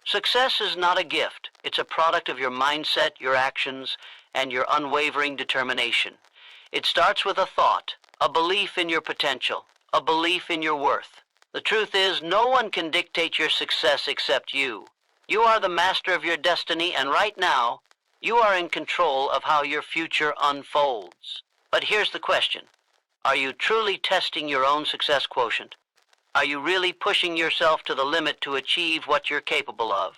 Success is not a gift. It's a product of your mindset, your actions, and your unwavering determination. It starts with a thought, a belief in your potential, a belief in your worth. The truth is, no one can dictate your success except you. You are the master of your destiny, and right now, you are in control of how your future unfolds. But here's the question. Are you truly testing your own success quotient? Are you really pushing yourself to the limit to achieve what you're capable of?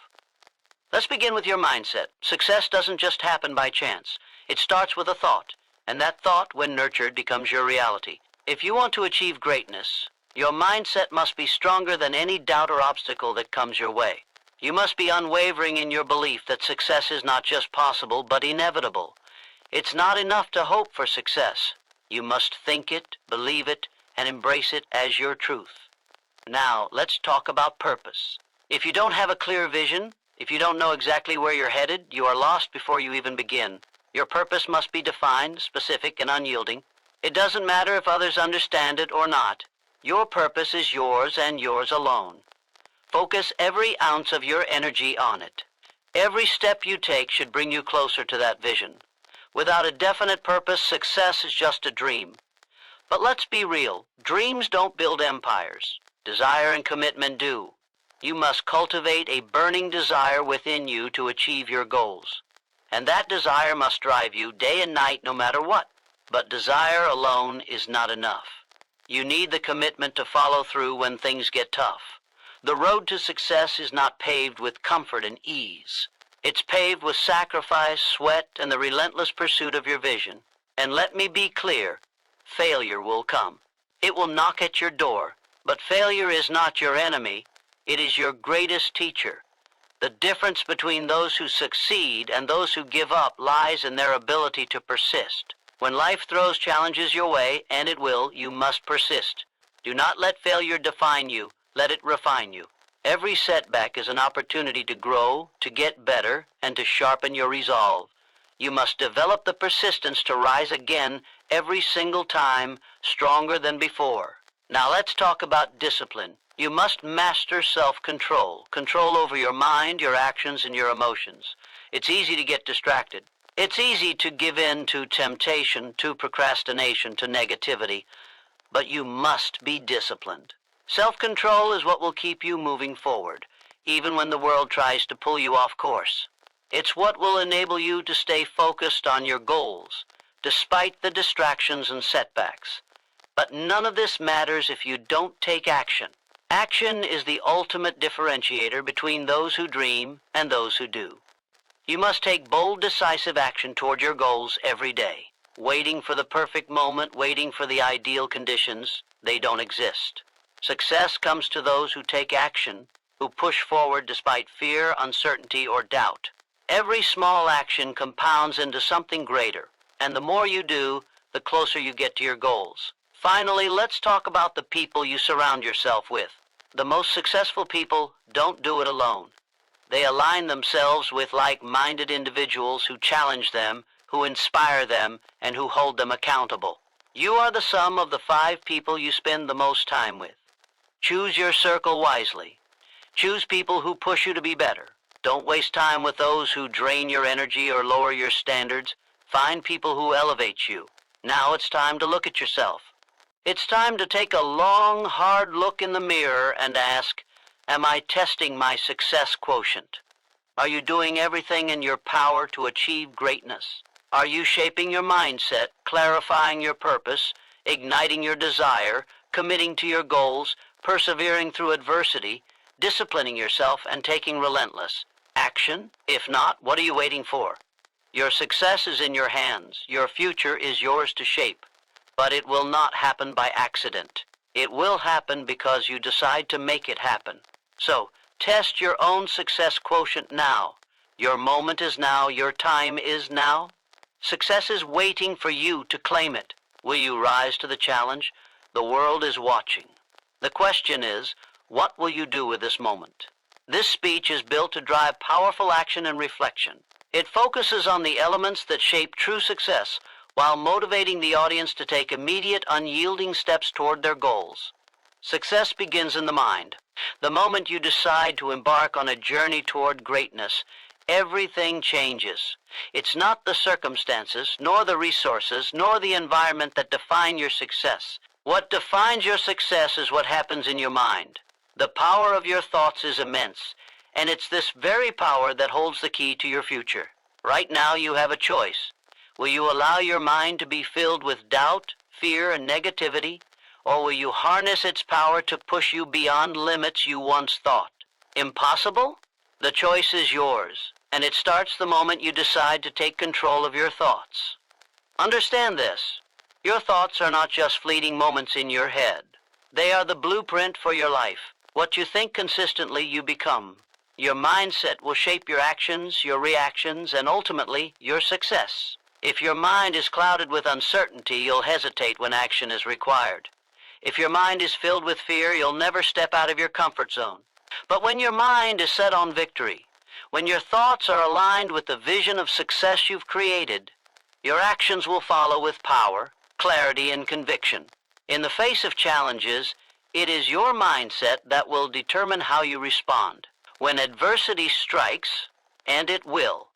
Let's begin with your mindset. Success doesn't just happen by chance. It starts with a thought, and that thought, when nurtured, becomes your reality. If you want to achieve greatness, your mindset must be stronger than any doubt or obstacle that comes your way. You must be unwavering in your belief that success is not just possible, but inevitable. It's not enough to hope for success. You must think it, believe it, and embrace it as your truth. Now, let's talk about purpose. If you don't have a clear vision, if you don't know exactly where you're headed, you are lost before you even begin. Your purpose must be defined, specific, and unyielding. It doesn't matter if others understand it or not. Your purpose is yours and yours alone. Focus every ounce of your energy on it. Every step you take should bring you closer to that vision. Without a definite purpose, success is just a dream. But let's be real. Dreams don't build empires. Desire and commitment do. You must cultivate a burning desire within you to achieve your goals. And that desire must drive you day and night no matter what. But desire alone is not enough. You need the commitment to follow through when things get tough. The road to success is not paved with comfort and ease. It's paved with sacrifice, sweat, and the relentless pursuit of your vision. And let me be clear, failure will come. It will knock at your door, but failure is not your enemy. It is your greatest teacher. The difference between those who succeed and those who give up lies in their ability to persist. When life throws challenges your way, and it will, you must persist. Do not let failure define you. Let it refine you. Every setback is an opportunity to grow, to get better, and to sharpen your resolve. You must develop the persistence to rise again every single time, stronger than before. Now let's talk about discipline. You must master self-control, control over your mind, your actions, and your emotions. It's easy to get distracted. It's easy to give in to temptation, to procrastination, to negativity, but you must be disciplined. Self-control is what will keep you moving forward, even when the world tries to pull you off course. It's what will enable you to stay focused on your goals, despite the distractions and setbacks. But none of this matters if you don't take action. Action is the ultimate differentiator between those who dream and those who do. You must take bold, decisive action toward your goals every day. Waiting for the perfect moment, waiting for the ideal conditions, they don't exist. Success comes to those who take action, who push forward despite fear, uncertainty, or doubt. Every small action compounds into something greater, and the more you do, the closer you get to your goals. Finally, let's talk about the people you surround yourself with. The most successful people don't do it alone. They align themselves with like-minded individuals who challenge them, who inspire them, and who hold them accountable. You are the sum of the 5 people you spend the most time with. Choose your circle wisely. Choose people who push you to be better. Don't waste time with those who drain your energy or lower your standards. Find people who elevate you. Now it's time to look at yourself. It's time to take a long, hard look in the mirror and ask, am I testing my success quotient? Are you doing everything in your power to achieve greatness? Are you shaping your mindset, clarifying your purpose, igniting your desire, committing to your goals, persevering through adversity, disciplining yourself, and taking relentless action? If not, what are you waiting for? Your success is in your hands. Your future is yours to shape. But it will not happen by accident. It will happen because you decide to make it happen. So, test your own success quotient now. Your moment is now. Your time is now. Success is waiting for you to claim it. Will you rise to the challenge? The world is watching. The question is, what will you do with this moment? This speech is built to drive powerful action and reflection. It focuses on the elements that shape true success while motivating the audience to take immediate, unyielding steps toward their goals. Success begins in the mind. The moment you decide to embark on a journey toward greatness, everything changes. It's not the circumstances, nor the resources, nor the environment that define your success. What defines your success is what happens in your mind. The power of your thoughts is immense, and it's this very power that holds the key to your future. Right now you have a choice. Will you allow your mind to be filled with doubt, fear, and negativity, or will you harness its power to push you beyond limits you once thought impossible? The choice is yours, and it starts the moment you decide to take control of your thoughts. Understand this. Your thoughts are not just fleeting moments in your head. They are the blueprint for your life. What you think consistently, you become. Your mindset will shape your actions, your reactions, and ultimately, your success. If your mind is clouded with uncertainty, you'll hesitate when action is required. If your mind is filled with fear, you'll never step out of your comfort zone. But when your mind is set on victory, when your thoughts are aligned with the vision of success you've created, your actions will follow with power, clarity, and conviction. In the face of challenges, it is your mindset that will determine how you respond. When adversity strikes, and it will,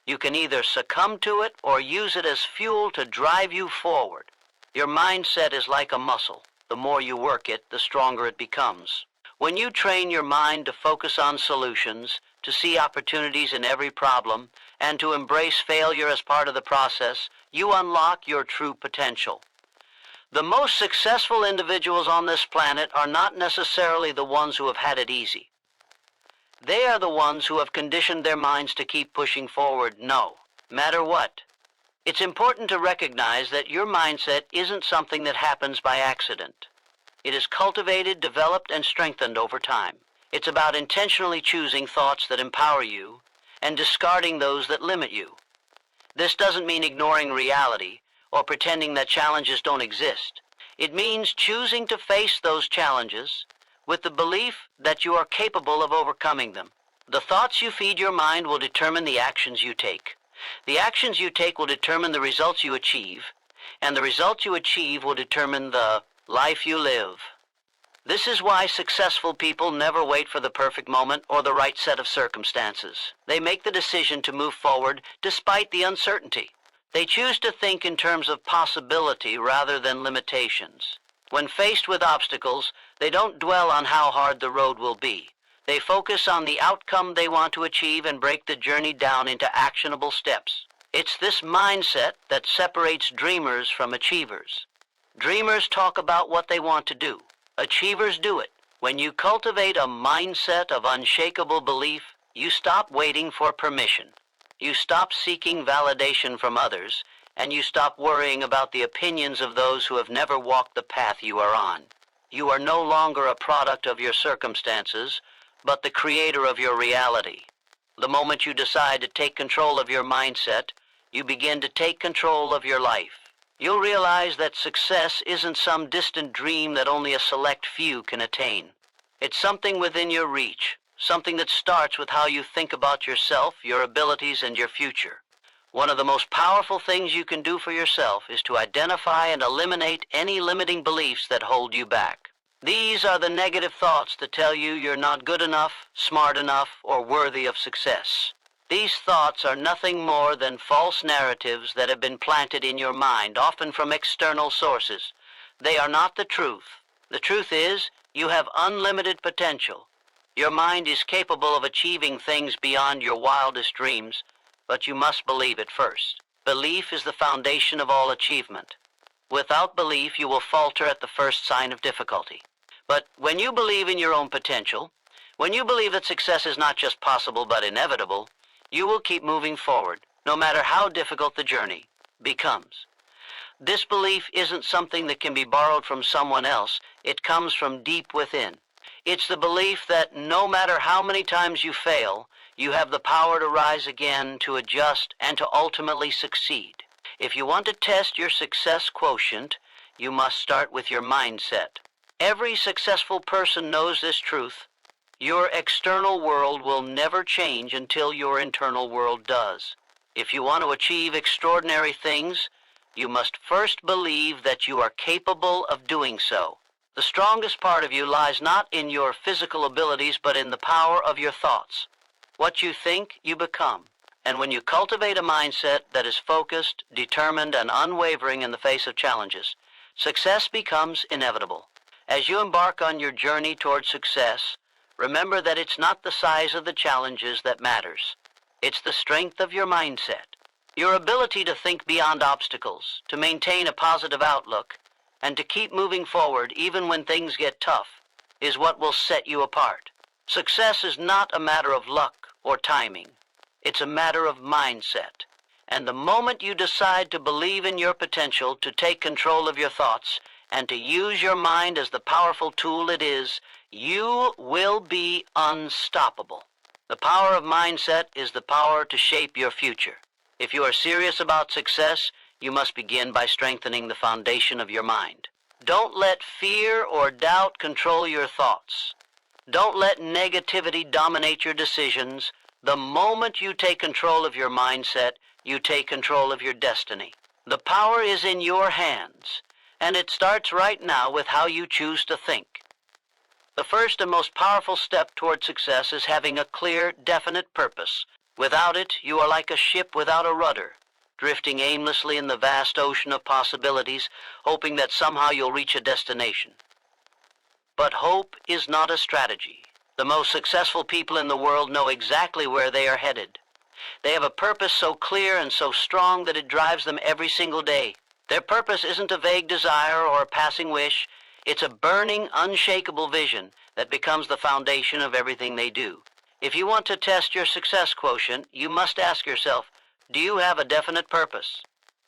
you can either succumb to it or use it as fuel to drive you forward. Your mindset is like a muscle. The more you work it, the stronger it becomes. When you train your mind to focus on solutions, to see opportunities in every problem, and to embrace failure as part of the process, you unlock your true potential. The most successful individuals on this planet are not necessarily the ones who have had it easy. They are the ones who have conditioned their minds to keep pushing forward, no matter what. It's important to recognize that your mindset isn't something that happens by accident. It is cultivated, developed, and strengthened over time. It's about intentionally choosing thoughts that empower you and discarding those that limit you. This doesn't mean ignoring reality or pretending that challenges don't exist. It means choosing to face those challenges with the belief that you are capable of overcoming them. The thoughts you feed your mind will determine the actions you take. The actions you take will determine the results you achieve, and the results you achieve will determine the life you live. This is why successful people never wait for the perfect moment or the right set of circumstances. They make the decision to move forward despite the uncertainty. They choose to think in terms of possibility rather than limitations. When faced with obstacles, they don't dwell on how hard the road will be. They focus on the outcome they want to achieve and break the journey down into actionable steps. It's this mindset that separates dreamers from achievers. Dreamers talk about what they want to do. Achievers do it. When you cultivate a mindset of unshakable belief, you stop waiting for permission. You stop seeking validation from others, and you stop worrying about the opinions of those who have never walked the path you are on. You are no longer a product of your circumstances, but the creator of your reality. The moment you decide to take control of your mindset, you begin to take control of your life. You'll realize that success isn't some distant dream that only a select few can attain. It's something within your reach, something that starts with how you think about yourself, your abilities, and your future. One of the most powerful things you can do for yourself is to identify and eliminate any limiting beliefs that hold you back. These are the negative thoughts that tell you you're not good enough, smart enough, or worthy of success. These thoughts are nothing more than false narratives that have been planted in your mind, often from external sources. They are not the truth. The truth is, you have unlimited potential. Your mind is capable of achieving things beyond your wildest dreams, but you must believe it first. Belief is the foundation of all achievement. Without belief, you will falter at the first sign of difficulty. But when you believe in your own potential, when you believe that success is not just possible but inevitable, you will keep moving forward, no matter how difficult the journey becomes. This belief isn't something that can be borrowed from someone else. It comes from deep within. It's the belief that no matter how many times you fail, you have the power to rise again, to adjust, and to ultimately succeed. If you want to test your success quotient, you must start with your mindset. Every successful person knows this truth. Your external world will never change until your internal world does. If you want to achieve extraordinary things, you must first believe that you are capable of doing so. The strongest part of you lies not in your physical abilities, but in the power of your thoughts. What you think, you become. And when you cultivate a mindset that is focused, determined, and unwavering in the face of challenges, success becomes inevitable. As you embark on your journey toward success, remember that it's not the size of the challenges that matters. It's the strength of your mindset. Your ability to think beyond obstacles, to maintain a positive outlook, and to keep moving forward even when things get tough, is what will set you apart. Success is not a matter of luck or timing. It's a matter of mindset. And the moment you decide to believe in your potential, to take control of your thoughts, and to use your mind as the powerful tool it is, you will be unstoppable. The power of mindset is the power to shape your future. If you are serious about success, you must begin by strengthening the foundation of your mind. Don't let fear or doubt control your thoughts. Don't let negativity dominate your decisions. The moment you take control of your mindset, you take control of your destiny. The power is in your hands, and it starts right now with how you choose to think. The first and most powerful step toward success is having a clear, definite purpose. Without it, you are like a ship without a rudder, drifting aimlessly in the vast ocean of possibilities, hoping that somehow you'll reach a destination. But hope is not a strategy. The most successful people in the world know exactly where they are headed. They have a purpose so clear and so strong that it drives them every single day. Their purpose isn't a vague desire or a passing wish. It's a burning, unshakable vision that becomes the foundation of everything they do. If you want to test your success quotient, you must ask yourself, do you have a definite purpose?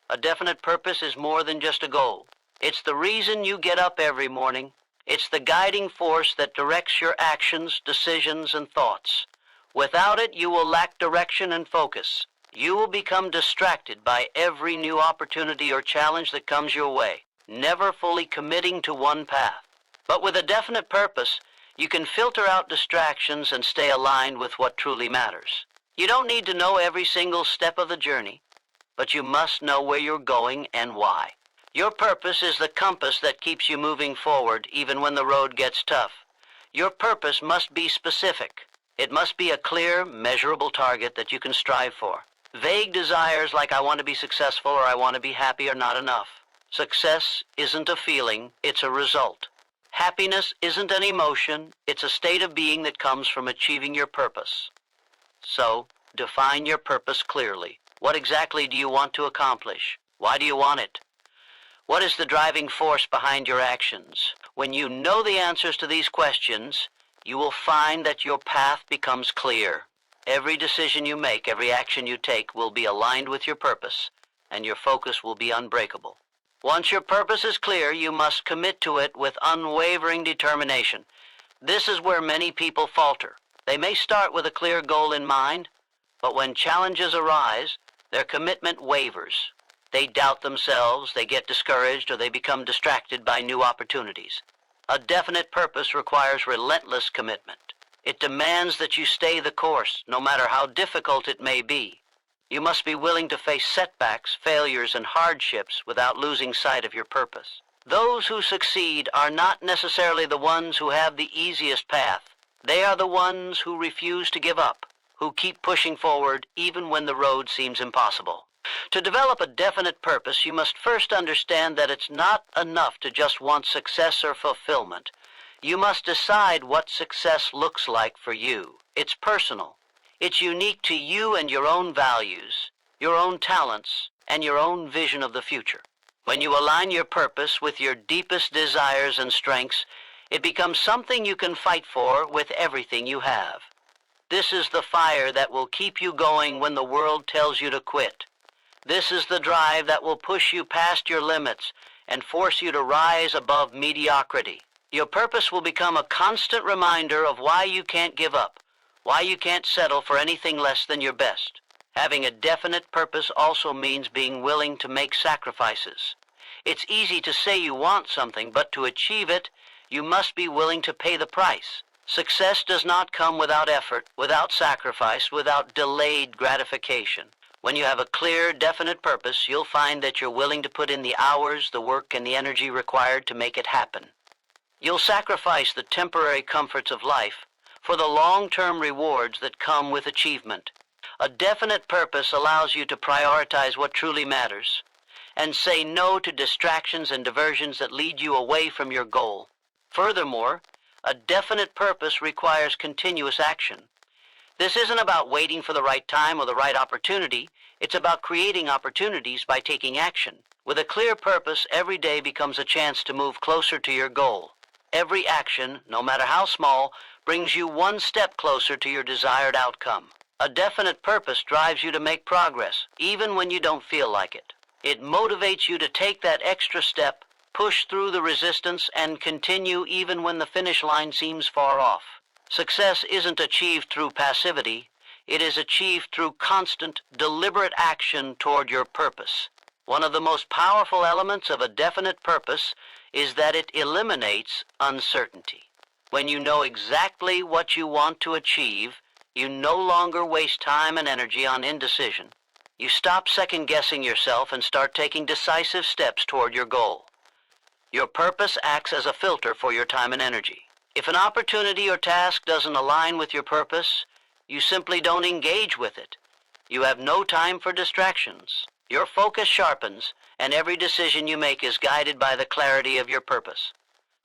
A definite purpose is more than just a goal. It's the reason you get up every morning. It's the guiding force that directs your actions, decisions, and thoughts. Without it, you will lack direction and focus. You will become distracted by every new opportunity or challenge that comes your way, never fully committing to one path. But with a definite purpose, you can filter out distractions and stay aligned with what truly matters. You don't need to know every single step of the journey, but you must know where you're going and why. Your purpose is the compass that keeps you moving forward even when the road gets tough. Your purpose must be specific. It must be a clear, measurable target that you can strive for. Vague desires like I want to be successful or I want to be happy are not enough. Success isn't a feeling, it's a result. Happiness isn't an emotion, it's a state of being that comes from achieving your purpose. So, define your purpose clearly. What exactly do you want to accomplish? Why do you want it? What is the driving force behind your actions? When you know the answers to these questions, you will find that your path becomes clear. Every decision you make, every action you take will be aligned with your purpose, and your focus will be unbreakable. Once your purpose is clear, you must commit to it with unwavering determination. This is where many people falter. They may start with a clear goal in mind, but when challenges arise, their commitment wavers. They doubt themselves, they get discouraged, or they become distracted by new opportunities. A definite purpose requires relentless commitment. It demands that you stay the course, no matter how difficult it may be. You must be willing to face setbacks, failures, and hardships without losing sight of your purpose. Those who succeed are not necessarily the ones who have the easiest path. They are the ones who refuse to give up, who keep pushing forward even when the road seems impossible. To develop a definite purpose, you must first understand that it's not enough to just want success or fulfillment. You must decide what success looks like for you. It's personal. It's unique to you and your own values, your own talents, and your own vision of the future. When you align your purpose with your deepest desires and strengths, it becomes something you can fight for with everything you have. This is the fire that will keep you going when the world tells you to quit. This is the drive that will push you past your limits and force you to rise above mediocrity. Your purpose will become a constant reminder of why you can't give up, why you can't settle for anything less than your best. Having a definite purpose also means being willing to make sacrifices. It's easy to say you want something, but to achieve it, you must be willing to pay the price. Success does not come without effort, without sacrifice, without delayed gratification. When you have a clear, definite purpose, you'll find that you're willing to put in the hours, the work, and the energy required to make it happen. You'll sacrifice the temporary comforts of life for the long-term rewards that come with achievement. A definite purpose allows you to prioritize what truly matters and say no to distractions and diversions that lead you away from your goal. Furthermore, a definite purpose requires continuous action. This isn't about waiting for the right time or the right opportunity. It's about creating opportunities by taking action. With a clear purpose, every day becomes a chance to move closer to your goal. Every action, no matter how small, brings you one step closer to your desired outcome. A definite purpose drives you to make progress, even when you don't feel like it. It motivates you to take that extra step, push through the resistance, and continue even when the finish line seems far off. Success isn't achieved through passivity. It is achieved through constant, deliberate action toward your purpose. One of the most powerful elements of a definite purpose is that it eliminates uncertainty. When you know exactly what you want to achieve, you no longer waste time and energy on indecision. You stop second-guessing yourself and start taking decisive steps toward your goal. Your purpose acts as a filter for your time and energy. If an opportunity or task doesn't align with your purpose, you simply don't engage with it. You have no time for distractions. Your focus sharpens, and every decision you make is guided by the clarity of your purpose.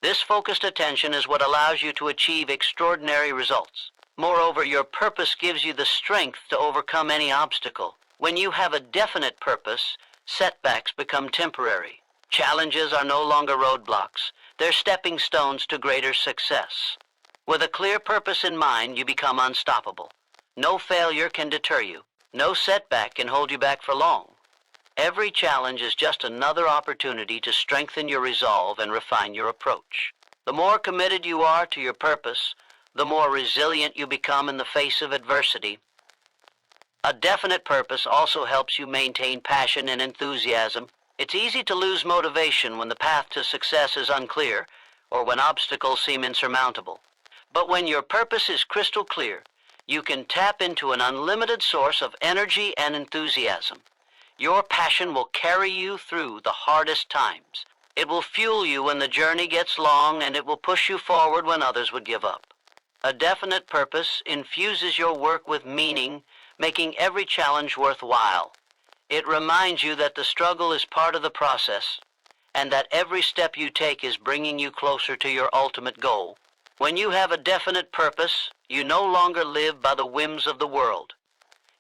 This focused attention is what allows you to achieve extraordinary results. Moreover, your purpose gives you the strength to overcome any obstacle. When you have a definite purpose, setbacks become temporary. Challenges are no longer roadblocks. They're stepping stones to greater success. With a clear purpose in mind, you become unstoppable. No failure can deter you. No setback can hold you back for long. Every challenge is just another opportunity to strengthen your resolve and refine your approach. The more committed you are to your purpose, the more resilient you become in the face of adversity. A definite purpose also helps you maintain passion and enthusiasm. It's easy to lose motivation when the path to success is unclear or when obstacles seem insurmountable. But when your purpose is crystal clear, you can tap into an unlimited source of energy and enthusiasm. Your passion will carry you through the hardest times. It will fuel you when the journey gets long, and it will push you forward when others would give up. A definite purpose infuses your work with meaning, making every challenge worthwhile. It reminds you that the struggle is part of the process, and that every step you take is bringing you closer to your ultimate goal. When you have a definite purpose, you no longer live by the whims of the world.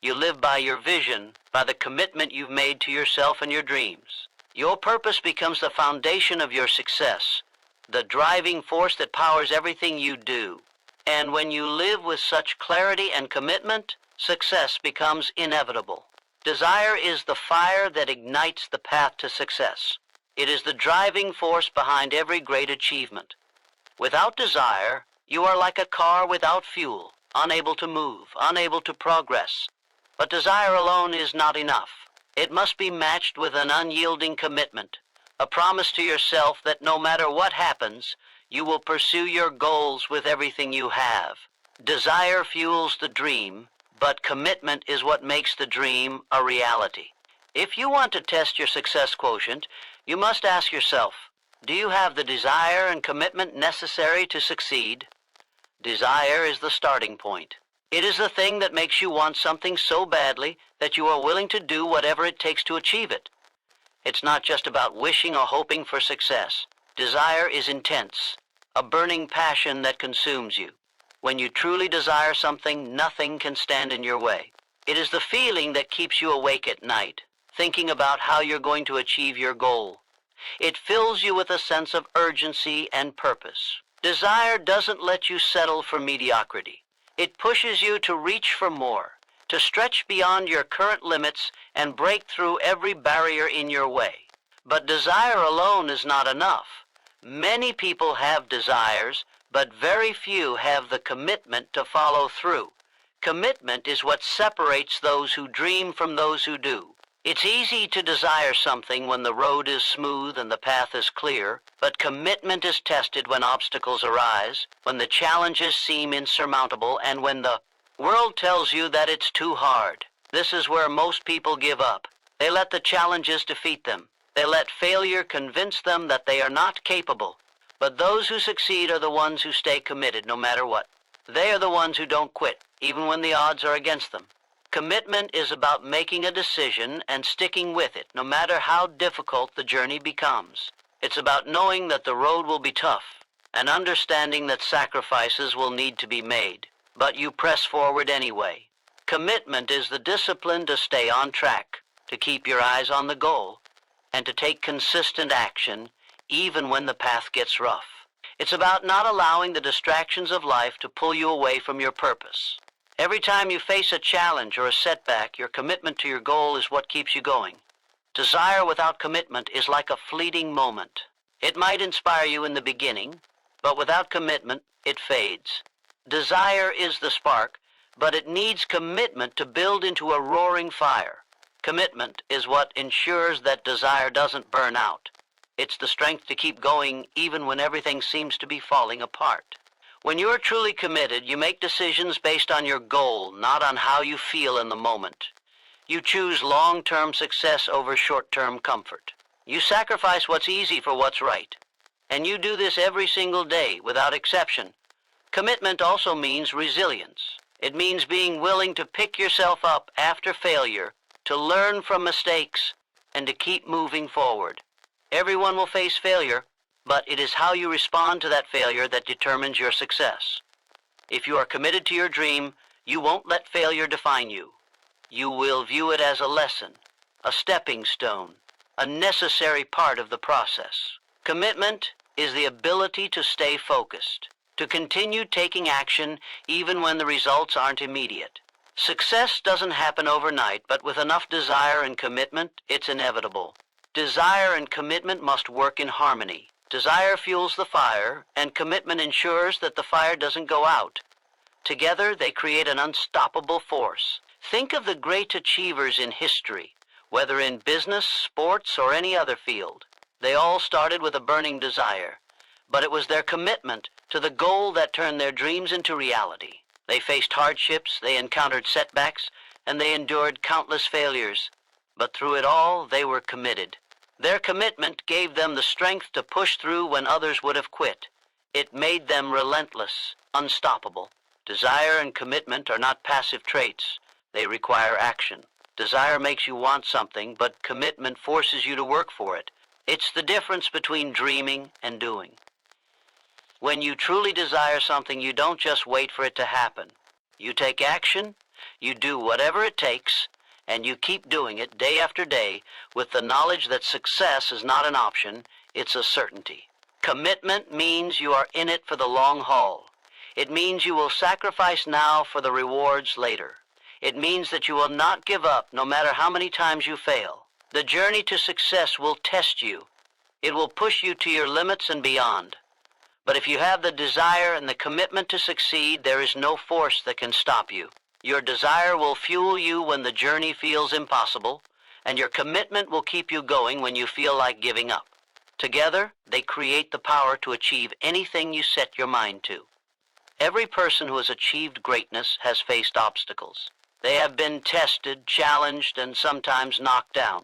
You live by your vision, by the commitment you've made to yourself and your dreams. Your purpose becomes the foundation of your success, the driving force that powers everything you do. And when you live with such clarity and commitment, success becomes inevitable. Desire is the fire that ignites the path to success. It is the driving force behind every great achievement. Without desire, you are like a car without fuel, unable to move, unable to progress. But desire alone is not enough. It must be matched with an unyielding commitment, a promise to yourself that no matter what happens, you will pursue your goals with everything you have. Desire fuels the dream, but commitment is what makes the dream a reality. If you want to test your success quotient, you must ask yourself, do you have the desire and commitment necessary to succeed? Desire is the starting point. It is the thing that makes you want something so badly that you are willing to do whatever it takes to achieve it. It's not just about wishing or hoping for success. Desire is intense, a burning passion that consumes you. When you truly desire something, nothing can stand in your way. It is the feeling that keeps you awake at night, thinking about how you're going to achieve your goal. It fills you with a sense of urgency and purpose. Desire doesn't let you settle for mediocrity. It pushes you to reach for more, to stretch beyond your current limits and break through every barrier in your way. But desire alone is not enough. Many people have desires, but very few have the commitment to follow through. Commitment is what separates those who dream from those who do. It's easy to desire something when the road is smooth and the path is clear, but commitment is tested when obstacles arise, when the challenges seem insurmountable, and when the world tells you that it's too hard. This is where most people give up. They let the challenges defeat them. They let failure convince them that they are not capable. But those who succeed are the ones who stay committed no matter what. They are the ones who don't quit, even when the odds are against them. Commitment is about making a decision and sticking with it, no matter how difficult the journey becomes. It's about knowing that the road will be tough, and understanding that sacrifices will need to be made, but you press forward anyway. Commitment is the discipline to stay on track, to keep your eyes on the goal, and to take consistent action even when the path gets rough. It's about not allowing the distractions of life to pull you away from your purpose. Every time you face a challenge or a setback, your commitment to your goal is what keeps you going. Desire without commitment is like a fleeting moment. It might inspire you in the beginning, but without commitment, it fades. Desire is the spark, but it needs commitment to build into a roaring fire. Commitment is what ensures that desire doesn't burn out. It's the strength to keep going even when everything seems to be falling apart. When you're truly committed, you make decisions based on your goal, not on how you feel in the moment. You choose long-term success over short-term comfort. You sacrifice what's easy for what's right. And you do this every single day, without exception. Commitment also means resilience. It means being willing to pick yourself up after failure, to learn from mistakes, and to keep moving forward. Everyone will face failure, but it is how you respond to that failure that determines your success. If you are committed to your dream, you won't let failure define you. You will view it as a lesson, a stepping stone, a necessary part of the process. Commitment is the ability to stay focused, to continue taking action even when the results aren't immediate. Success doesn't happen overnight, but with enough desire and commitment, it's inevitable. Desire and commitment must work in harmony. Desire fuels the fire, and commitment ensures that the fire doesn't go out. Together, they create an unstoppable force. Think of the great achievers in history, whether in business, sports, or any other field. They all started with a burning desire, but it was their commitment to the goal that turned their dreams into reality. They faced hardships, they encountered setbacks, and they endured countless failures. But through it all, they were committed. Their commitment gave them the strength to push through when others would have quit. It made them relentless, unstoppable. Desire and commitment are not passive traits. They require action. Desire makes you want something, but commitment forces you to work for it. It's the difference between dreaming and doing. When you truly desire something, you don't just wait for it to happen. You take action, you do whatever it takes, and you keep doing it day after day with the knowledge that success is not an option, it's a certainty. Commitment means you are in it for the long haul. It means you will sacrifice now for the rewards later. It means that you will not give up no matter how many times you fail. The journey to success will test you. It will push you to your limits and beyond. But if you have the desire and the commitment to succeed, there is no force that can stop you. Your desire will fuel you when the journey feels impossible, and your commitment will keep you going when you feel like giving up. Together, they create the power to achieve anything you set your mind to. Every person who has achieved greatness has faced obstacles. They have been tested, challenged, and sometimes knocked down.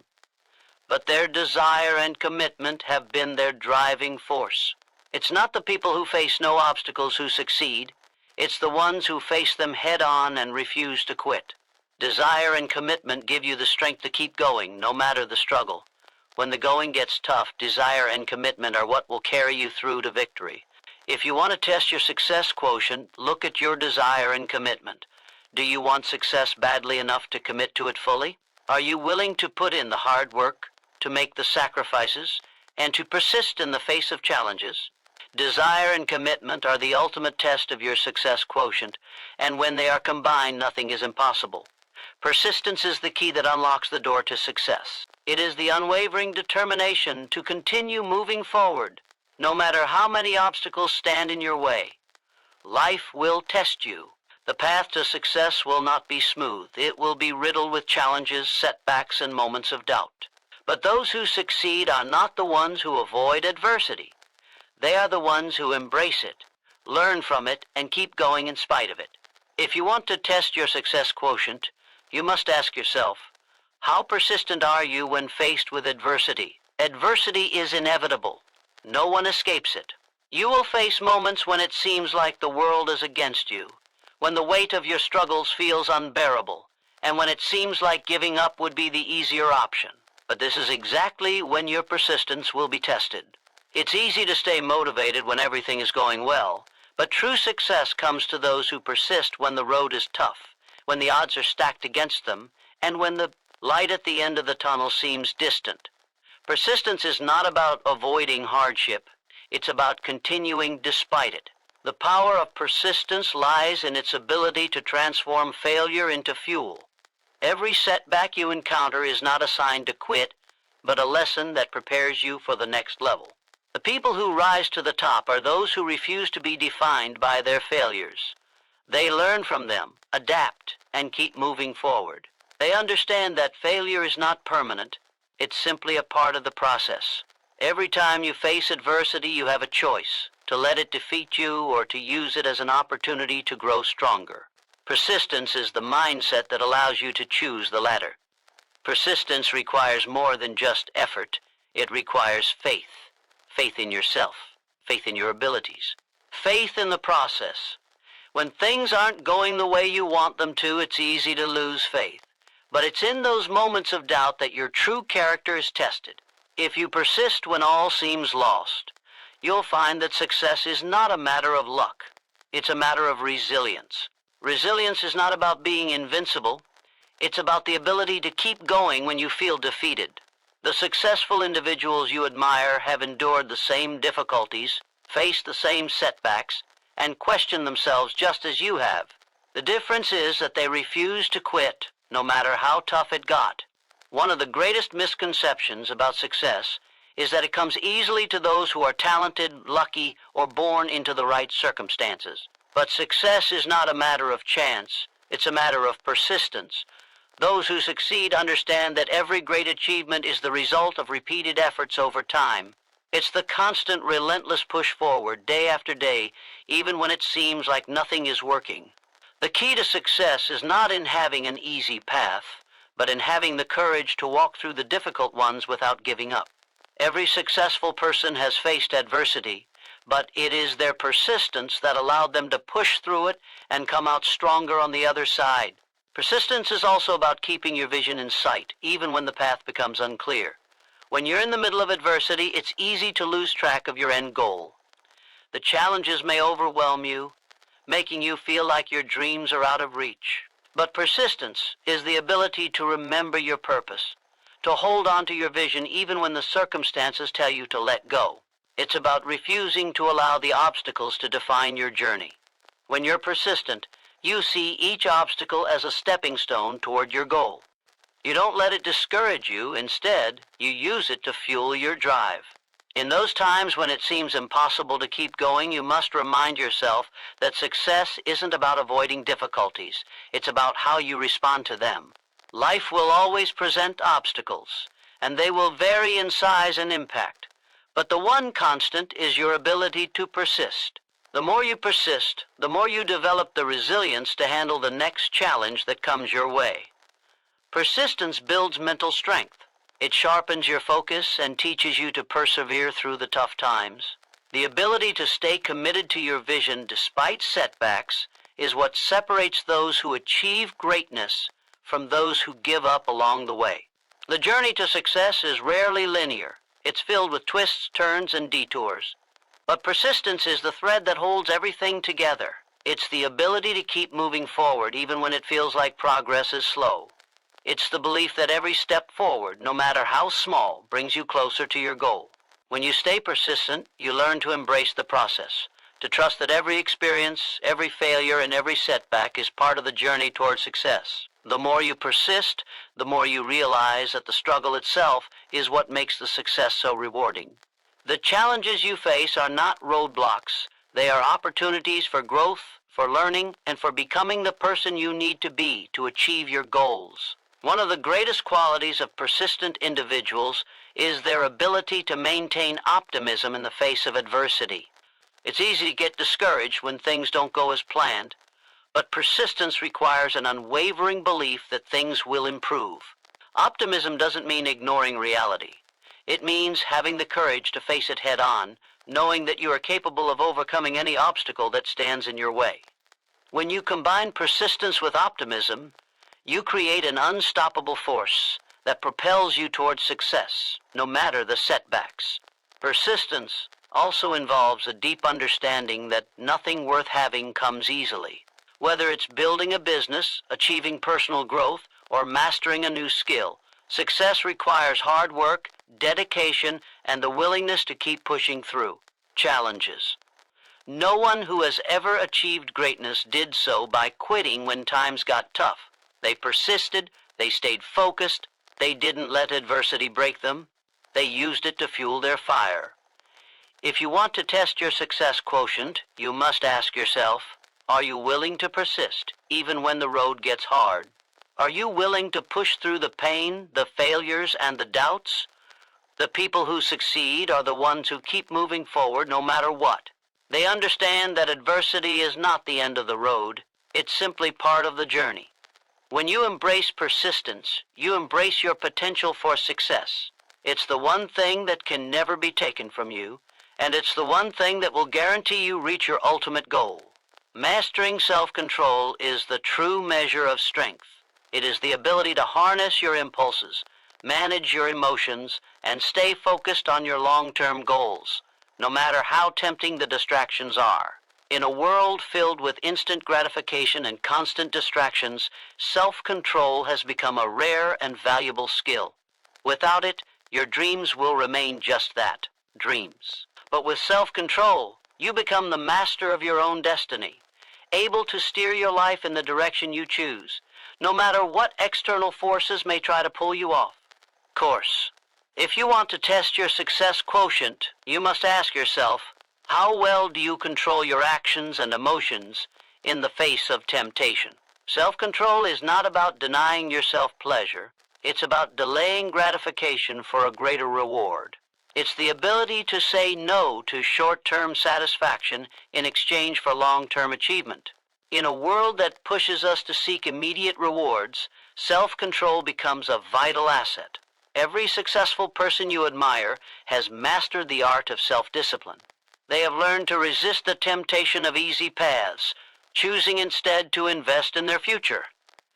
But their desire and commitment have been their driving force. It's not the people who face no obstacles who succeed. It's the ones who face them head-on and refuse to quit. Desire and commitment give you the strength to keep going, no matter the struggle. When the going gets tough, desire and commitment are what will carry you through to victory. If you want to test your success quotient, look at your desire and commitment. Do you want success badly enough to commit to it fully? Are you willing to put in the hard work, to make the sacrifices, and to persist in the face of challenges? Desire and commitment are the ultimate test of your success quotient, and when they are combined, nothing is impossible. Persistence is the key that unlocks the door to success. It is the unwavering determination to continue moving forward, no matter how many obstacles stand in your way. Life will test you. The path to success will not be smooth. It will be riddled with challenges, setbacks, and moments of doubt. But those who succeed are not the ones who avoid adversity. They are the ones who embrace it, learn from it, and keep going in spite of it. If you want to test your success quotient, you must ask yourself, how persistent are you when faced with adversity? Adversity is inevitable. No one escapes it. You will face moments when it seems like the world is against you, when the weight of your struggles feels unbearable, and when it seems like giving up would be the easier option. But this is exactly when your persistence will be tested. It's easy to stay motivated when everything is going well, but true success comes to those who persist when the road is tough, when the odds are stacked against them, and when the light at the end of the tunnel seems distant. Persistence is not about avoiding hardship. It's about continuing despite it. The power of persistence lies in its ability to transform failure into fuel. Every setback you encounter is not a sign to quit, but a lesson that prepares you for the next level. The people who rise to the top are those who refuse to be defined by their failures. They learn from them, adapt, and keep moving forward. They understand that failure is not permanent. It's simply a part of the process. Every time you face adversity, you have a choice: to let it defeat you or to use it as an opportunity to grow stronger. Persistence is the mindset that allows you to choose the latter. Persistence requires more than just effort. It requires faith. Faith in yourself. Faith in your abilities. Faith in the process. When things aren't going the way you want them to, it's easy to lose faith. But it's in those moments of doubt that your true character is tested. If you persist when all seems lost, you'll find that success is not a matter of luck. It's a matter of resilience. Resilience is not about being invincible. It's about the ability to keep going when you feel defeated. The successful individuals you admire have endured the same difficulties, faced the same setbacks, and questioned themselves just as you have. The difference is that they refuse to quit, no matter how tough it got. One of the greatest misconceptions about success is that it comes easily to those who are talented, lucky, or born into the right circumstances. But success is not a matter of chance. It's a matter of persistence. Those who succeed understand that every great achievement is the result of repeated efforts over time. It's the constant, relentless push forward, day after day, even when it seems like nothing is working. The key to success is not in having an easy path, but in having the courage to walk through the difficult ones without giving up. Every successful person has faced adversity, but it is their persistence that allowed them to push through it and come out stronger on the other side. Persistence is also about keeping your vision in sight, even when the path becomes unclear. When you're in the middle of adversity, it's easy to lose track of your end goal. The challenges may overwhelm you, making you feel like your dreams are out of reach. But persistence is the ability to remember your purpose, to hold on to your vision even when the circumstances tell you to let go. It's about refusing to allow the obstacles to define your journey. When you're persistent, you see each obstacle as a stepping stone toward your goal. You don't let it discourage you. Instead, you use it to fuel your drive. In those times when it seems impossible to keep going, you must remind yourself that success isn't about avoiding difficulties. It's about how you respond to them. Life will always present obstacles, and they will vary in size and impact. But the one constant is your ability to persist. The more you persist, the more you develop the resilience to handle the next challenge that comes your way. Persistence builds mental strength. It sharpens your focus and teaches you to persevere through the tough times. The ability to stay committed to your vision despite setbacks is what separates those who achieve greatness from those who give up along the way. The journey to success is rarely linear. It's filled with twists, turns, and detours. But persistence is the thread that holds everything together. It's the ability to keep moving forward even when it feels like progress is slow. It's the belief that every step forward, no matter how small, brings you closer to your goal. When you stay persistent, you learn to embrace the process, to trust that every experience, every failure, and every setback is part of the journey toward success. The more you persist, the more you realize that the struggle itself is what makes the success so rewarding. The challenges you face are not roadblocks. They are opportunities for growth, for learning, and for becoming the person you need to be to achieve your goals. One of the greatest qualities of persistent individuals is their ability to maintain optimism in the face of adversity. It's easy to get discouraged when things don't go as planned, but persistence requires an unwavering belief that things will improve. Optimism doesn't mean ignoring reality. It means having the courage to face it head on, knowing that you are capable of overcoming any obstacle that stands in your way. When you combine persistence with optimism, you create an unstoppable force that propels you towards success, no matter the setbacks. Persistence also involves a deep understanding that nothing worth having comes easily. Whether it's building a business, achieving personal growth, or mastering a new skill, success requires hard work, dedication, and the willingness to keep pushing through challenges. No one who has ever achieved greatness did so by quitting when times got tough. They persisted, they stayed focused, they didn't let adversity break them, they used it to fuel their fire. If you want to test your success quotient, you must ask yourself, are you willing to persist, even when the road gets hard? Are you willing to push through the pain, the failures, and the doubts? The people who succeed are the ones who keep moving forward no matter what. They understand that adversity is not the end of the road, it's simply part of the journey. When you embrace persistence, you embrace your potential for success. It's the one thing that can never be taken from you, and it's the one thing that will guarantee you reach your ultimate goal. Mastering self-control is the true measure of strength. It is the ability to harness your impulses, manage your emotions, and stay focused on your long-term goals, no matter how tempting the distractions are. In a world filled with instant gratification and constant distractions, self-control has become a rare and valuable skill. Without it, your dreams will remain just that, dreams. But with self-control, you become the master of your own destiny, able to steer your life in the direction you choose, no matter what external forces may try to pull you off course. If you want to test your success quotient, you must ask yourself, how well do you control your actions and emotions in the face of temptation? Self-control is not about denying yourself pleasure. It's about delaying gratification for a greater reward. It's the ability to say no to short-term satisfaction in exchange for long-term achievement. In a world that pushes us to seek immediate rewards, self-control becomes a vital asset. Every successful person you admire has mastered the art of self-discipline. They have learned to resist the temptation of easy paths, choosing instead to invest in their future.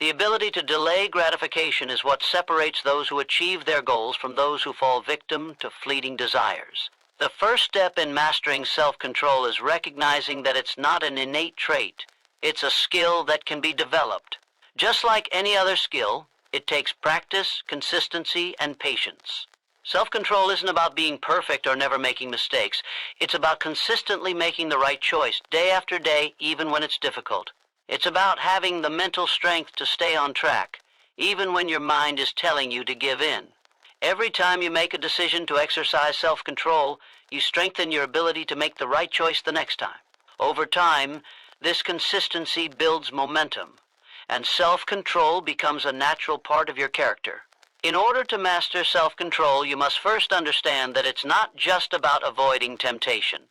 The ability to delay gratification is what separates those who achieve their goals from those who fall victim to fleeting desires. The first step in mastering self-control is recognizing that it's not an innate trait. It's a skill that can be developed. Just like any other skill, it takes practice, consistency, and patience. Self-control isn't about being perfect or never making mistakes. It's about consistently making the right choice day after day, even when it's difficult. It's about having the mental strength to stay on track, even when your mind is telling you to give in. Every time you make a decision to exercise self-control, you strengthen your ability to make the right choice the next time. Over time, this consistency builds momentum, and self-control becomes a natural part of your character. In order to master self-control, you must first understand that it's not just about avoiding temptation.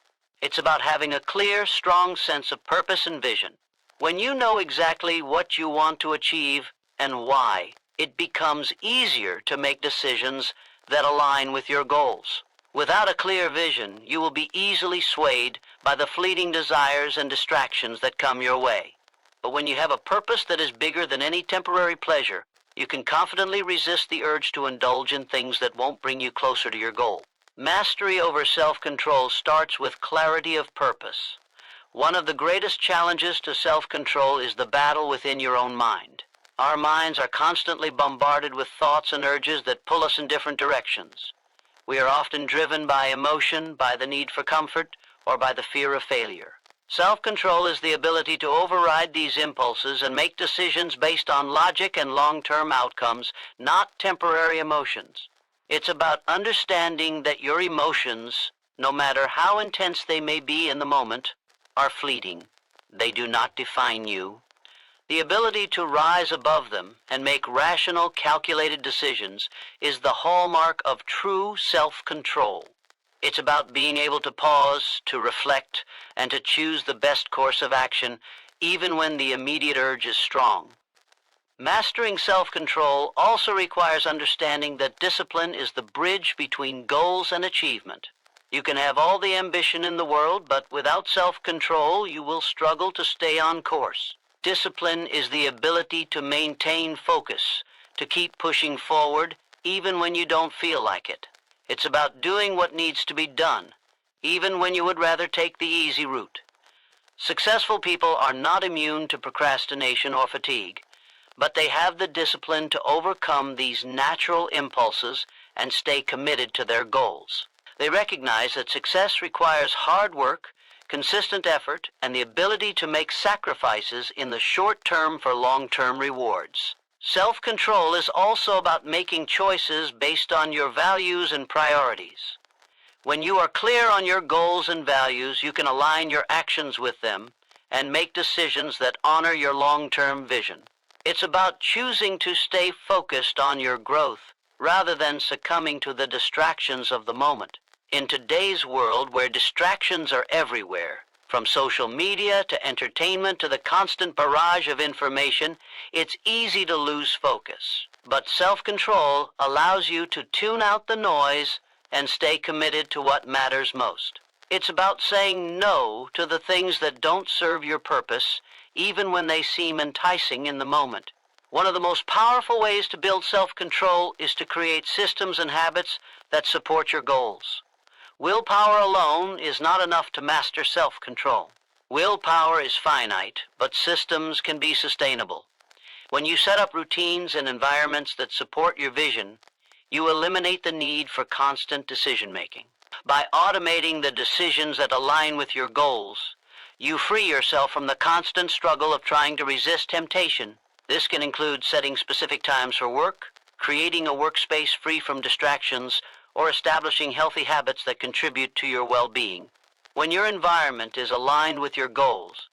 It's about having a clear, strong sense of purpose and vision. When you know exactly what you want to achieve and why, it becomes easier to make decisions that align with your goals. Without a clear vision, you will be easily swayed by the fleeting desires and distractions that come your way. But when you have a purpose that is bigger than any temporary pleasure, you can confidently resist the urge to indulge in things that won't bring you closer to your goal. Mastery over self-control starts with clarity of purpose. One of the greatest challenges to self-control is the battle within your own mind. Our minds are constantly bombarded with thoughts and urges that pull us in different directions. We are often driven by emotion, by the need for comfort, or by the fear of failure. Self-control is the ability to override these impulses and make decisions based on logic and long-term outcomes, not temporary emotions. It's about understanding that your emotions, no matter how intense they may be in the moment, are fleeting. They do not define you. The ability to rise above them and make rational, calculated decisions is the hallmark of true self-control. It's about being able to pause, to reflect, and to choose the best course of action, even when the immediate urge is strong. Mastering self-control also requires understanding that discipline is the bridge between goals and achievement. You can have all the ambition in the world, but without self-control, you will struggle to stay on course. Discipline is the ability to maintain focus, to keep pushing forward even when you don't feel like it. It's about doing what needs to be done, even when you would rather take the easy route. Successful people are not immune to procrastination or fatigue, but they have the discipline to overcome these natural impulses and stay committed to their goals. They recognize that success requires hard work, consistent effort, and the ability to make sacrifices in the short term for long-term rewards. Self-control is also about making choices based on your values and priorities. When you are clear on your goals and values, you can align your actions with them and make decisions that honor your long-term vision. It's about choosing to stay focused on your growth rather than succumbing to the distractions of the moment. In today's world where distractions are everywhere, from social media to entertainment to the constant barrage of information, it's easy to lose focus. But self-control allows you to tune out the noise and stay committed to what matters most. It's about saying no to the things that don't serve your purpose, even when they seem enticing in the moment. One of the most powerful ways to build self-control is to create systems and habits that support your goals. Willpower alone is not enough to master self-control. Willpower is finite, but systems can be sustainable. When you set up routines and environments that support your vision, you eliminate the need for constant decision-making. By automating the decisions that align with your goals, you free yourself from the constant struggle of trying to resist temptation. This can include setting specific times for work, creating a workspace free from distractions, or establishing healthy habits that contribute to your well-being. When your environment is aligned with your goals,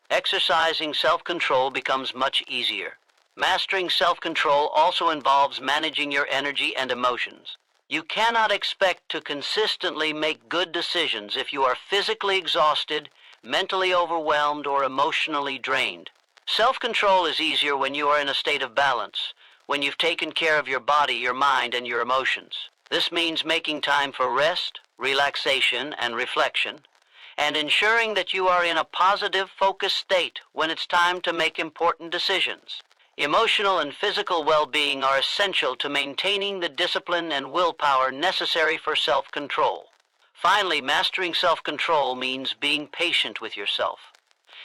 exercising self-control becomes much easier. Mastering self-control also involves managing your energy and emotions. You cannot expect to consistently make good decisions if you are physically exhausted, mentally overwhelmed, or emotionally drained. Self-control is easier when you are in a state of balance, when you've taken care of your body, your mind, and your emotions. This means making time for rest, relaxation, and reflection, and ensuring that you are in a positive, focused state when it's time to make important decisions. Emotional and physical well-being are essential to maintaining the discipline and willpower necessary for self-control. Finally, mastering self-control means being patient with yourself.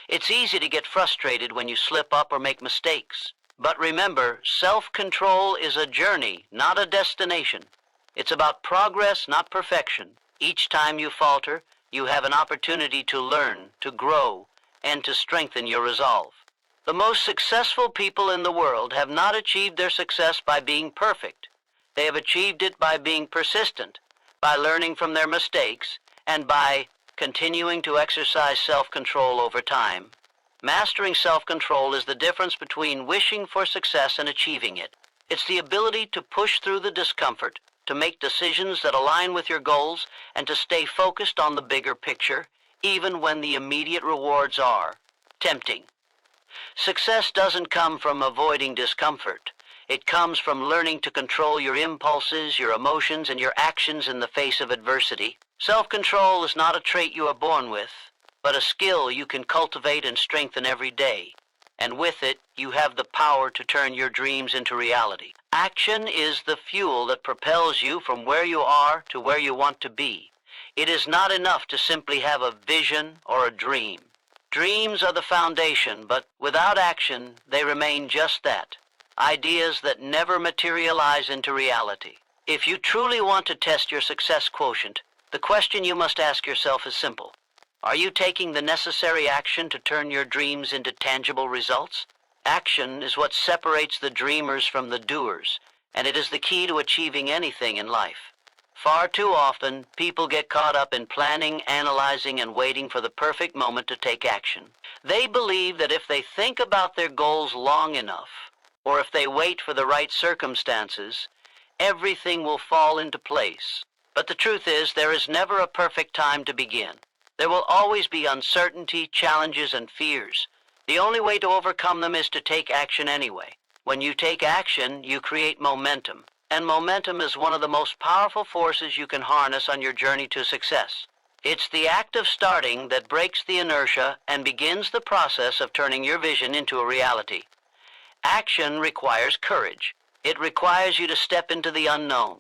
It's easy to get frustrated when you slip up or make mistakes. But remember, self-control is a journey, not a destination. It's about progress, not perfection. Each time you falter, you have an opportunity to learn, to grow, and to strengthen your resolve. The most successful people in the world have not achieved their success by being perfect. They have achieved it by being persistent, by learning from their mistakes, and by continuing to exercise self-control over time. Mastering self-control is the difference between wishing for success and achieving it. It's the ability to push through the discomfort, to make decisions that align with your goals, and to stay focused on the bigger picture, even when the immediate rewards are tempting. Success doesn't come from avoiding discomfort. It comes from learning to control your impulses, your emotions, and your actions in the face of adversity. Self-control is not a trait you are born with, but a skill you can cultivate and strengthen every day. And with it, you have the power to turn your dreams into reality. Action is the fuel that propels you from where you are to where you want to be. It is not enough to simply have a vision or a dream. Dreams are the foundation, but without action, they remain just that. Ideas that never materialize into reality. If you truly want to test your success quotient, the question you must ask yourself is simple. Are you taking the necessary action to turn your dreams into tangible results? Action is what separates the dreamers from the doers, and it is the key to achieving anything in life. Far too often, people get caught up in planning, analyzing, and waiting for the perfect moment to take action. They believe that if they think about their goals long enough, or if they wait for the right circumstances, everything will fall into place. But the truth is, there is never a perfect time to begin. There will always be uncertainty, challenges, and fears. The only way to overcome them is to take action anyway. When you take action, you create momentum, and momentum is one of the most powerful forces you can harness on your journey to success. It's the act of starting that breaks the inertia and begins the process of turning your vision into a reality. Action requires courage. It requires you to step into the unknown,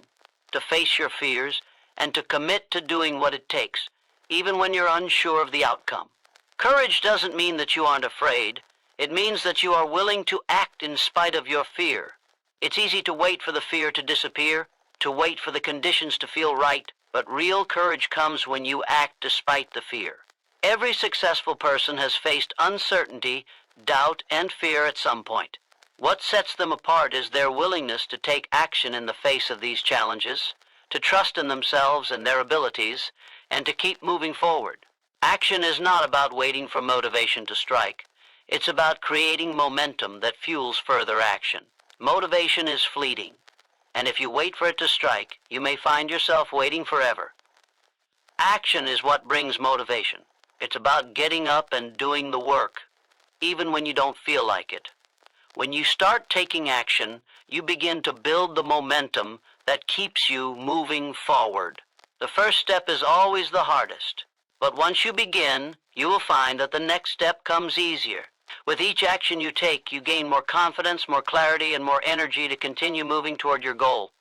to face your fears, and to commit to doing what it takes, even when you're unsure of the outcome. Courage doesn't mean that you aren't afraid. It means that you are willing to act in spite of your fear. It's easy to wait for the fear to disappear, to wait for the conditions to feel right, but real courage comes when you act despite the fear. Every successful person has faced uncertainty, doubt, and fear at some point. What sets them apart is their willingness to take action in the face of these challenges, to trust in themselves and their abilities, and to keep moving forward. Action is not about waiting for motivation to strike. It's about creating momentum that fuels further action. Motivation is fleeting, and if you wait for it to strike, you may find yourself waiting forever. Action is what brings motivation. It's about getting up and doing the work, even when you don't feel like it. When you start taking action, you begin to build the momentum that keeps you moving forward. The first step is always the hardest, but once you begin, you will find that the next step comes easier. With each action you take, you gain more confidence, more clarity, and more energy to continue moving toward your goal.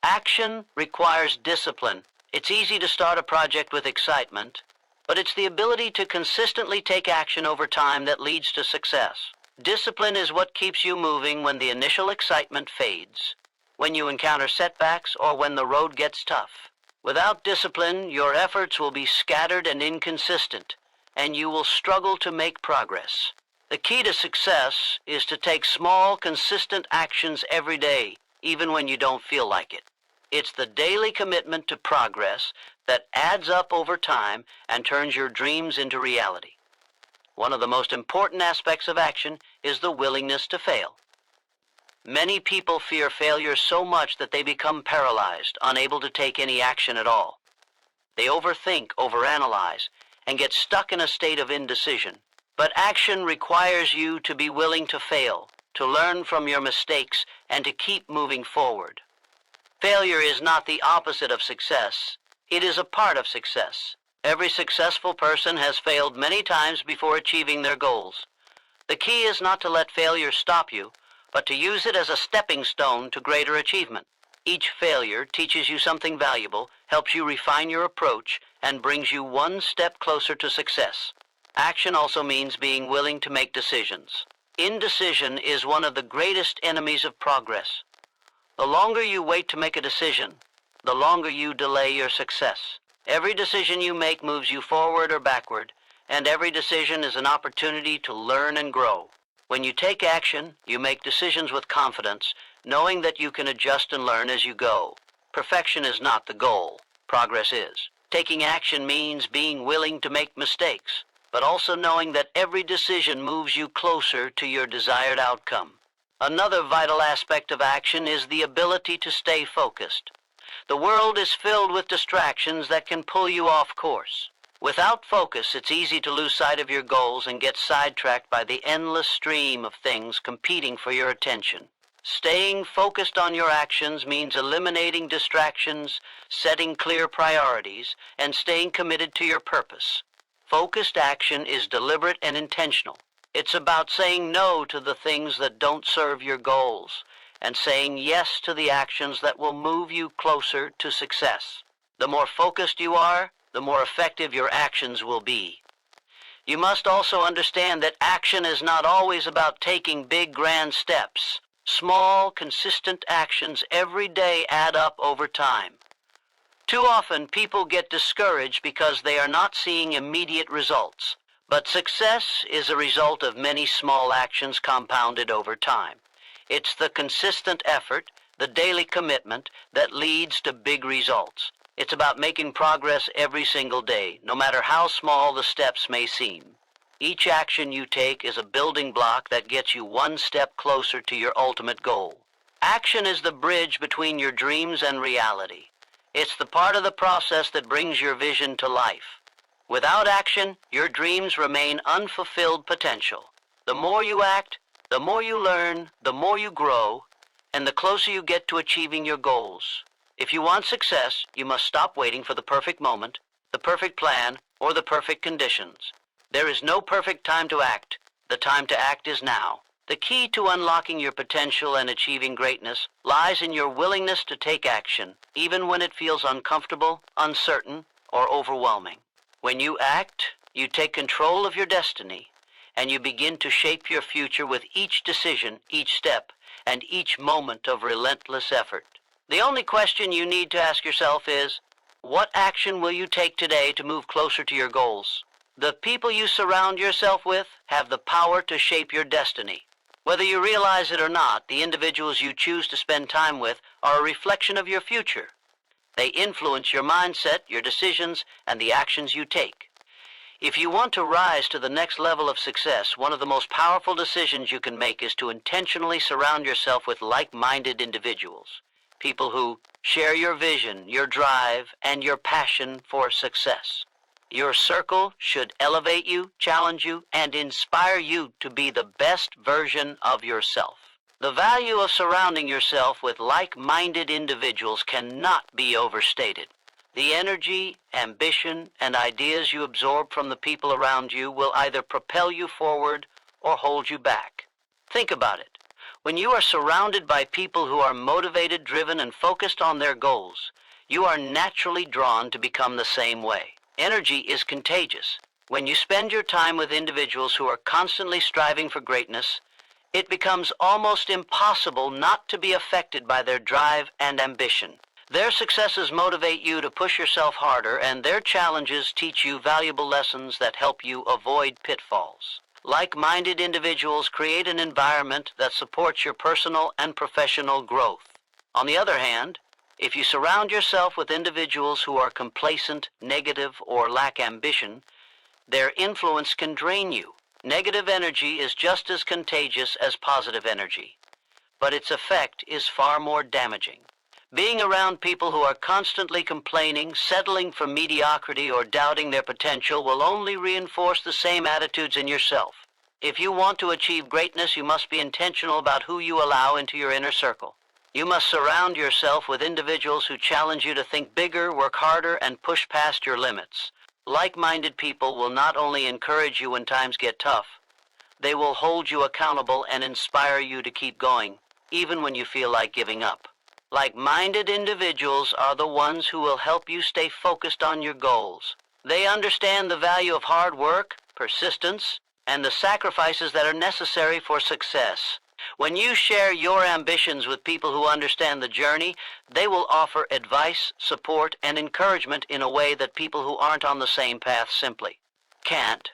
Action requires discipline. It's easy to start a project with excitement, but it's the ability to consistently take action over time that leads to success. Discipline is what keeps you moving when the initial excitement fades, when you encounter setbacks, or when the road gets tough. Without discipline, your efforts will be scattered and inconsistent, and you will struggle to make progress. The key to success is to take small, consistent actions every day, even when you don't feel like it. It's the daily commitment to progress that adds up over time and turns your dreams into reality. One of the most important aspects of action is the willingness to fail. Many people fear failure so much that they become paralyzed, unable to take any action at all. They overthink, overanalyze, and get stuck in a state of indecision. But action requires you to be willing to fail, to learn from your mistakes, and to keep moving forward. Failure is not the opposite of success. It is a part of success. Every successful person has failed many times before achieving their goals. The key is not to let failure stop you, but to use it as a stepping stone to greater achievement. Each failure teaches you something valuable, helps you refine your approach, and brings you one step closer to success. Action also means being willing to make decisions. Indecision is one of the greatest enemies of progress. The longer you wait to make a decision, the longer you delay your success. Every decision you make moves you forward or backward, and every decision is an opportunity to learn and grow. When you take action, you make decisions with confidence, knowing that you can adjust and learn as you go. Perfection is not the goal. Progress is. Taking action means being willing to make mistakes, but also knowing that every decision moves you closer to your desired outcome. Another vital aspect of action is the ability to stay focused. The world is filled with distractions that can pull you off course. Without focus, it's easy to lose sight of your goals and get sidetracked by the endless stream of things competing for your attention. Staying focused on your actions means eliminating distractions, setting clear priorities, and staying committed to your purpose. Focused action is deliberate and intentional. It's about saying no to the things that don't serve your goals and saying yes to the actions that will move you closer to success. The more focused you are, the more effective your actions will be. You must also understand that action is not always about taking big, grand steps. Small, consistent actions every day add up over time. Too often, people get discouraged because they are not seeing immediate results. But success is a result of many small actions compounded over time. It's the consistent effort, the daily commitment, that leads to big results. It's about making progress every single day, no matter how small the steps may seem. Each action you take is a building block that gets you one step closer to your ultimate goal. Action is the bridge between your dreams and reality. It's the part of the process that brings your vision to life. Without action, your dreams remain unfulfilled potential. The more you act, The more you learn, the more you grow, and the closer you get to achieving your goals. If you want success, you must stop waiting for the perfect moment, the perfect plan, or the perfect conditions. There is no perfect time to act. The time to act is now. The key to unlocking your potential and achieving greatness lies in your willingness to take action, even when it feels uncomfortable, uncertain, or overwhelming. When you act, you take control of your destiny, and you begin to shape your future with each decision, each step, and each moment of relentless effort. The only question you need to ask yourself is, what action will you take today to move closer to your goals? The people you surround yourself with have the power to shape your destiny. Whether you realize it or not, the individuals you choose to spend time with are a reflection of your future. They influence your mindset, your decisions, and the actions you take. If you want to rise to the next level of success, one of the most powerful decisions you can make is to intentionally surround yourself with like-minded individuals. People who share your vision, your drive, and your passion for success. Your circle should elevate you, challenge you, and inspire you to be the best version of yourself. The value of surrounding yourself with like-minded individuals cannot be overstated. The energy, ambition, and ideas you absorb from the people around you will either propel you forward or hold you back. Think about it. When you are surrounded by people who are motivated, driven, and focused on their goals, you are naturally drawn to become the same way. Energy is contagious. When you spend your time with individuals who are constantly striving for greatness, it becomes almost impossible not to be affected by their drive and ambition. Their successes motivate you to push yourself harder, and their challenges teach you valuable lessons that help you avoid pitfalls. Like-minded individuals create an environment that supports your personal and professional growth. On the other hand, if you surround yourself with individuals who are complacent, negative, or lack ambition, their influence can drain you. Negative energy is just as contagious as positive energy, but its effect is far more damaging. Being around people who are constantly complaining, settling for mediocrity, or doubting their potential will only reinforce the same attitudes in yourself. If you want to achieve greatness, you must be intentional about who you allow into your inner circle. You must surround yourself with individuals who challenge you to think bigger, work harder, and push past your limits. Like-minded people will not only encourage you when times get tough, they will hold you accountable and inspire you to keep going, even when you feel like giving up. Like-minded individuals are the ones who will help you stay focused on your goals. They understand the value of hard work, persistence, and the sacrifices that are necessary for success. When you share your ambitions with people who understand the journey, they will offer advice, support, and encouragement in a way that people who aren't on the same path simply can't.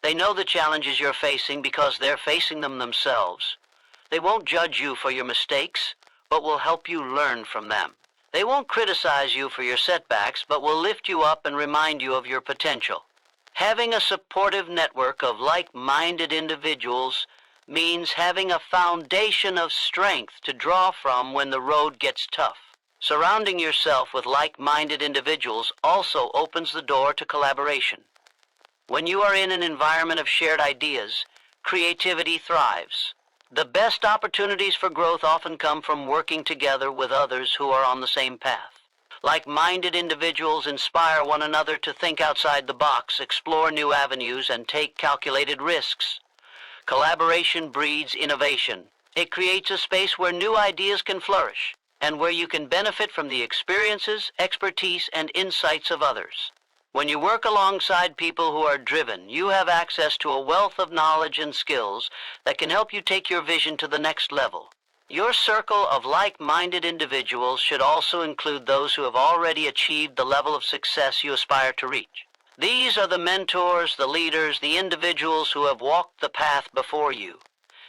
They know the challenges you're facing because they're facing them themselves. They won't judge you for your mistakes, but will help you learn from them. They won't criticize you for your setbacks, but will lift you up and remind you of your potential. Having a supportive network of like-minded individuals means having a foundation of strength to draw from when the road gets tough. Surrounding yourself with like-minded individuals also opens the door to collaboration. When you are in an environment of shared ideas, creativity thrives. The best opportunities for growth often come from working together with others who are on the same path. Like-minded individuals inspire one another to think outside the box, explore new avenues, and take calculated risks. Collaboration breeds innovation. It creates a space where new ideas can flourish, and where you can benefit from the experiences, expertise, and insights of others. When you work alongside people who are driven, you have access to a wealth of knowledge and skills that can help you take your vision to the next level. Your circle of like-minded individuals should also include those who have already achieved the level of success you aspire to reach. These are the mentors, the leaders, the individuals who have walked the path before you.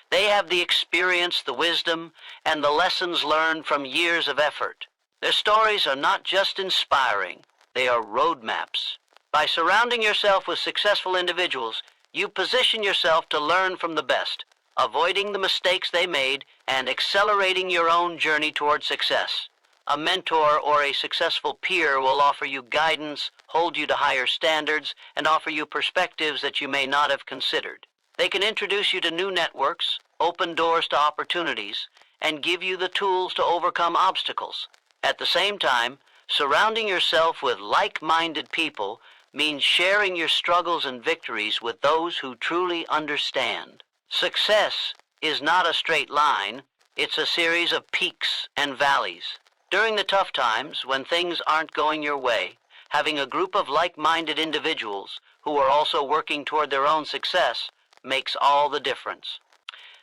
They have the experience, the wisdom, and the lessons learned from years of effort. Their stories are not just inspiring, they are roadmaps. By surrounding yourself with successful individuals, you position yourself to learn from the best, avoiding the mistakes they made and accelerating your own journey toward success. A mentor or a successful peer will offer you guidance, hold you to higher standards, and offer you perspectives that you may not have considered. They can introduce you to new networks, open doors to opportunities, and give you the tools to overcome obstacles. At the same time, surrounding yourself with like-minded people means sharing your struggles and victories with those who truly understand. Success is not a straight line, it's a series of peaks and valleys. During the tough times, when things aren't going your way, having a group of like-minded individuals who are also working toward their own success makes all the difference.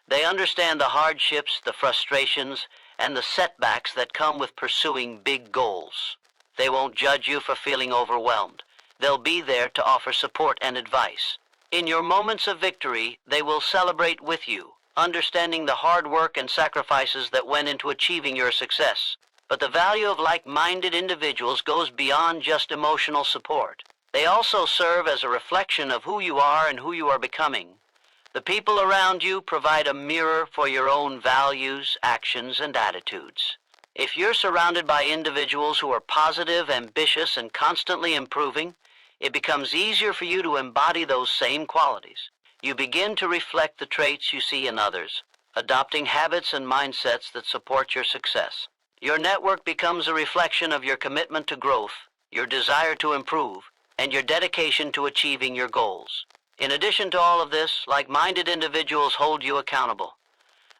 They understand the hardships, the frustrations, and the setbacks that come with pursuing big goals. They won't judge you for feeling overwhelmed. They'll be there to offer support and advice. In your moments of victory, they will celebrate with you, understanding the hard work and sacrifices that went into achieving your success. But the value of like-minded individuals goes beyond just emotional support. They also serve as a reflection of who you are and who you are becoming. The people around you provide a mirror for your own values, actions, and attitudes. If you're surrounded by individuals who are positive, ambitious, and constantly improving, it becomes easier for you to embody those same qualities. You begin to reflect the traits you see in others, adopting habits and mindsets that support your success. Your network becomes a reflection of your commitment to growth, your desire to improve, and your dedication to achieving your goals. In addition to all of this, like-minded individuals hold you accountable.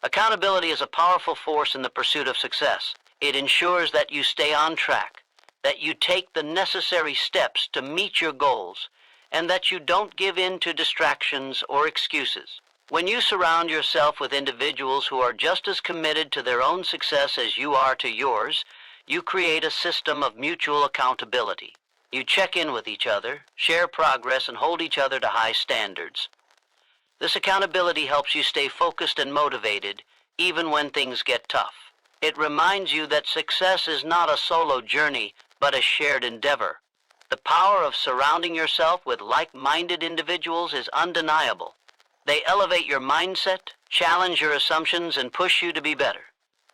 Accountability is a powerful force in the pursuit of success. It ensures that you stay on track, that you take the necessary steps to meet your goals, and that you don't give in to distractions or excuses. When you surround yourself with individuals who are just as committed to their own success as you are to yours, you create a system of mutual accountability. You check in with each other, share progress, and hold each other to high standards. This accountability helps you stay focused and motivated, even when things get tough. It reminds you that success is not a solo journey, but a shared endeavor. The power of surrounding yourself with like-minded individuals is undeniable. They elevate your mindset, challenge your assumptions, and push you to be better.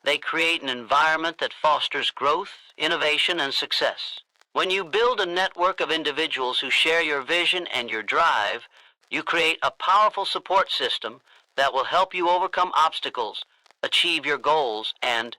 They create an environment that fosters growth, innovation, and success. When you build a network of individuals who share your vision and your drive, you create a powerful support system that will help you overcome obstacles, achieve your goals, and